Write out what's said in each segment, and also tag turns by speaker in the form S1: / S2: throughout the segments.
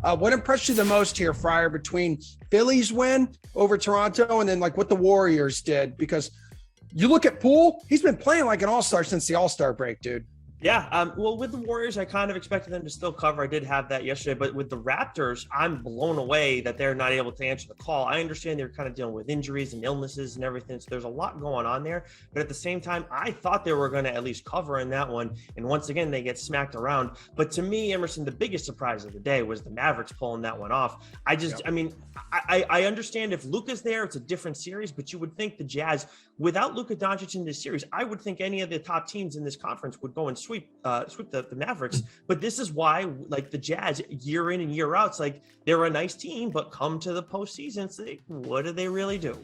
S1: What impressed you the most here, Friar, between Philly's win over Toronto and then like what the Warriors did? Because you look at Poole, he's been playing like an all-star since the all-star break, dude.
S2: Yeah, well, with the Warriors, I kind of expected them to still cover. I did have that yesterday, but with the Raptors, I'm blown away that they're not able to answer the call. I understand they're kind of dealing with injuries and illnesses and everything, so there's a lot going on there. But at the same time, I thought they were going to at least cover in that one, and once again, they get smacked around. But to me, Emerson, the biggest surprise of the day was the Mavericks pulling that one off. I mean, I understand if Luka's there, it's a different series, but you would think the Jazz, without Luka Doncic in this series, I would think any of the top teams in this conference would go and sweep the Mavericks. But this is why, like, the Jazz year in and year out, it's like they're a nice team, but come to the postseason, it's like, what do they really do?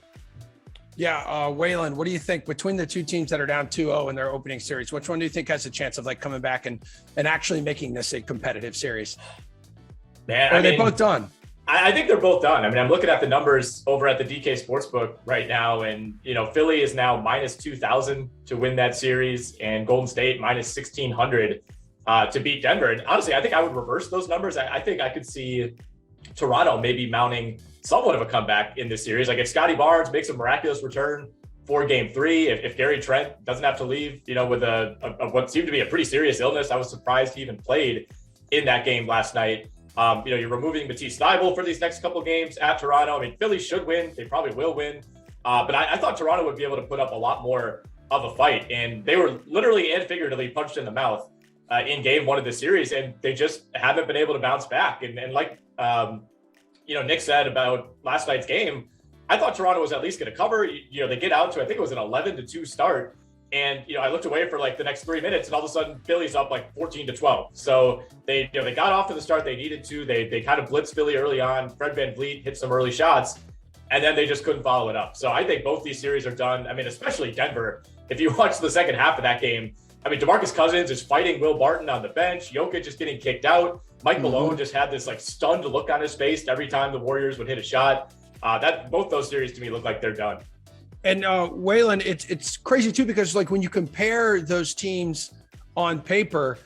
S1: Yeah, Whalen, what do you think between the two teams that are down 2-0 in their opening series? Which one do you think has a chance of like coming back and actually making this a competitive series?
S3: Man,
S1: are they both done?
S3: I think they're both done. I mean, I'm looking at the numbers over at the DK Sportsbook right now, and Philly is now minus 2,000 to win that series, and Golden State minus 1,600 to beat Denver. And honestly, I think I would reverse those numbers. I think I could see Toronto maybe mounting somewhat of a comeback in this series. Like if Scotty Barnes makes a miraculous return for Game 3, if Gary Trent doesn't have to leave, with a what seemed to be a pretty serious illness. I was surprised he even played in that game last night. You're removing Matisse Thybulle for these next couple games at Toronto. I mean, Philly should win. They probably will win. But I thought Toronto would be able to put up a lot more of a fight. And they were literally and figuratively punched in the mouth in Game 1 of the series. And they just haven't been able to bounce back. And like, Nick said about last night's game, I thought Toronto was at least going to cover. They get out to, I think it was an 11-2 start. And, I looked away for like the next 3 minutes, and all of a sudden Philly's up like 14-12. So they got off to the start they needed to. They kind of blitzed Philly early on. Fred VanVleet hit some early shots, and then they just couldn't follow it up. So I think both these series are done. I mean, especially Denver. If you watch the second half of that game, I mean, DeMarcus Cousins is fighting Will Barton on the bench. Jokic just getting kicked out. Mike Malone just had this like stunned look on his face every time the Warriors would hit a shot. Both those series to me look like they're done.
S1: And Whalen, it's crazy too, because like when you compare those teams on paper,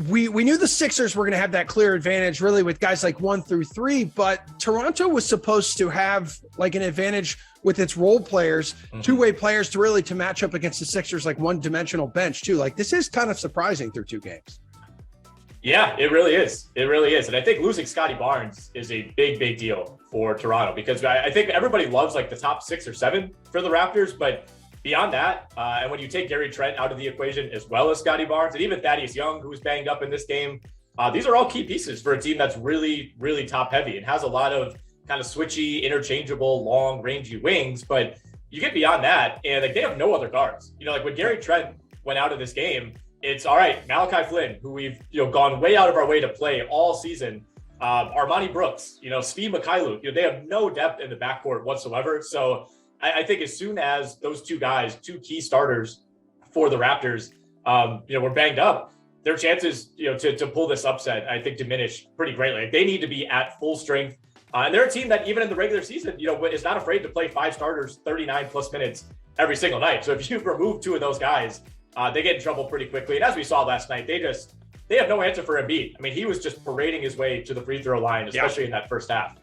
S1: we knew the Sixers were going to have that clear advantage really with guys like 1 through 3, but Toronto was supposed to have like an advantage with its role players, two-way players to match up against the Sixers, like one-dimensional bench too. Like this is kind of surprising through 2 games.
S3: Yeah, it really is. It really is. And I think losing Scotty Barnes is a big, big deal for Toronto, because I think everybody loves like the top 6 or 7 for the Raptors. But beyond that, and when you take Gary Trent out of the equation as well as Scotty Barnes and even Thaddeus Young, who was banged up in this game, these are all key pieces for a team that's really, really top heavy and has a lot of kind of switchy, interchangeable, long, rangy wings. But you get beyond that, and like they have no other guards. Like when Gary Trent went out of this game, it's all right. Malachi Flynn, who we've gone way out of our way to play all season. Armani Brooks, Steve Mikhailuk. They have no depth in the backcourt whatsoever. So I think as soon as those 2 guys, 2 key starters for the Raptors, were banged up, their chances, to pull this upset, I think diminish pretty greatly. They need to be at full strength. And they're a team that even in the regular season, is not afraid to play 5 starters 39 plus minutes every single night. So if you remove 2 of those guys, they get in trouble pretty quickly. And as we saw last night, they have no answer for Embiid. I mean, he was just parading his way to the free throw line, especially in that first half.